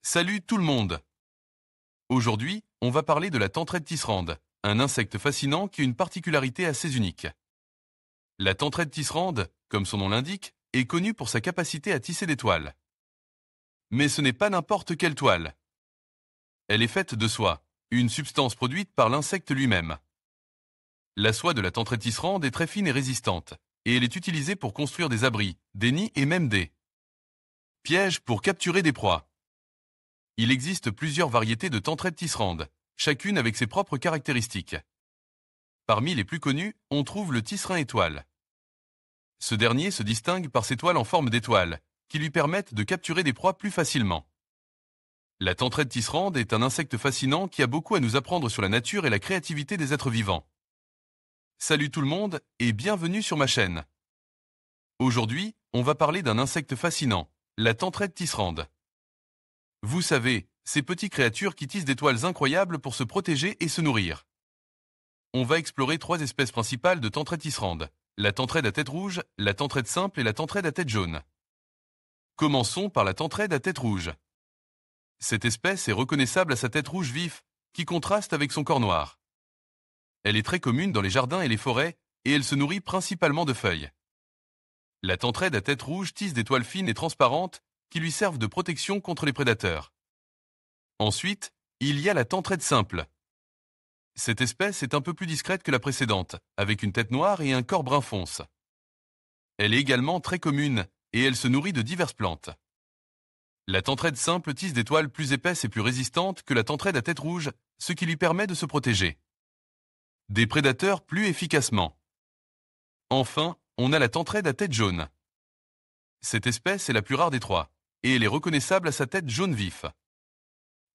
Salut tout le monde! Aujourd'hui, on va parler de la tentrette tisserande, un insecte fascinant qui a une particularité assez unique. La tentrette tisserande, comme son nom l'indique, est connue pour sa capacité à tisser des toiles. Mais ce n'est pas n'importe quelle toile. Elle est faite de soie, une substance produite par l'insecte lui-même. La soie de la tentrette tisserande est très fine et résistante, et elle est utilisée pour construire des abris, des nids et même des pièges pour capturer des proies. Il existe plusieurs variétés de tentrette tisserande, chacune avec ses propres caractéristiques. Parmi les plus connues, on trouve le tisserin étoile. Ce dernier se distingue par ses toiles en forme d'étoile, qui lui permettent de capturer des proies plus facilement. La tentrette tisserande est un insecte fascinant qui a beaucoup à nous apprendre sur la nature et la créativité des êtres vivants. Salut tout le monde et bienvenue sur ma chaîne. Aujourd'hui, on va parler d'un insecte fascinant, la tentrette tisserande. Vous savez, ces petites créatures qui tissent des toiles incroyables pour se protéger et se nourrir. On va explorer trois espèces principales de tentrette tisserande, la tentrette à tête rouge, la tentrette simple et la tentrette à tête jaune. Commençons par la tentrette à tête rouge. Cette espèce est reconnaissable à sa tête rouge vif, qui contraste avec son corps noir. Elle est très commune dans les jardins et les forêts, et elle se nourrit principalement de feuilles. La tentrette à tête rouge tisse des toiles fines et transparentes qui lui servent de protection contre les prédateurs. Ensuite, il y a la tentrette simple. Cette espèce est un peu plus discrète que la précédente, avec une tête noire et un corps brun fonce. Elle est également très commune, et elle se nourrit de diverses plantes. La tentrette simple tisse des toiles plus épaisses et plus résistantes que la tentrette à tête rouge, ce qui lui permet de se protéger des prédateurs plus efficacement. Enfin, on a la tentrette à tête jaune. Cette espèce est la plus rare des trois, et elle est reconnaissable à sa tête jaune vif.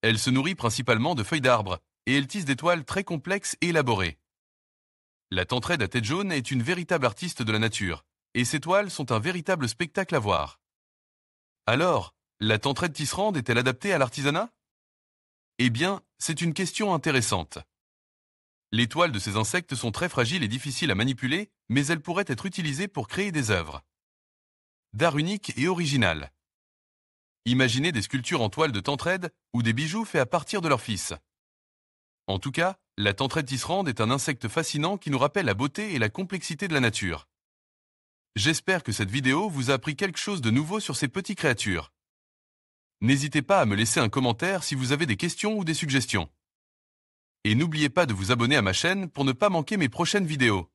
Elle se nourrit principalement de feuilles d'arbres, et elle tisse des toiles très complexes et élaborées. La tentrette à tête jaune est une véritable artiste de la nature, et ses toiles sont un véritable spectacle à voir. Alors, la tentrette tisserande est-elle adaptée à l'artisanat? Eh bien, c'est une question intéressante. Les toiles de ces insectes sont très fragiles et difficiles à manipuler, mais elles pourraient être utilisées pour créer des œuvres d'art unique et original. Imaginez des sculptures en toile de tentrette ou des bijoux faits à partir de leur fils. En tout cas, la tentrette tisserande est un insecte fascinant qui nous rappelle la beauté et la complexité de la nature. J'espère que cette vidéo vous a appris quelque chose de nouveau sur ces petites créatures. N'hésitez pas à me laisser un commentaire si vous avez des questions ou des suggestions. Et n'oubliez pas de vous abonner à ma chaîne pour ne pas manquer mes prochaines vidéos.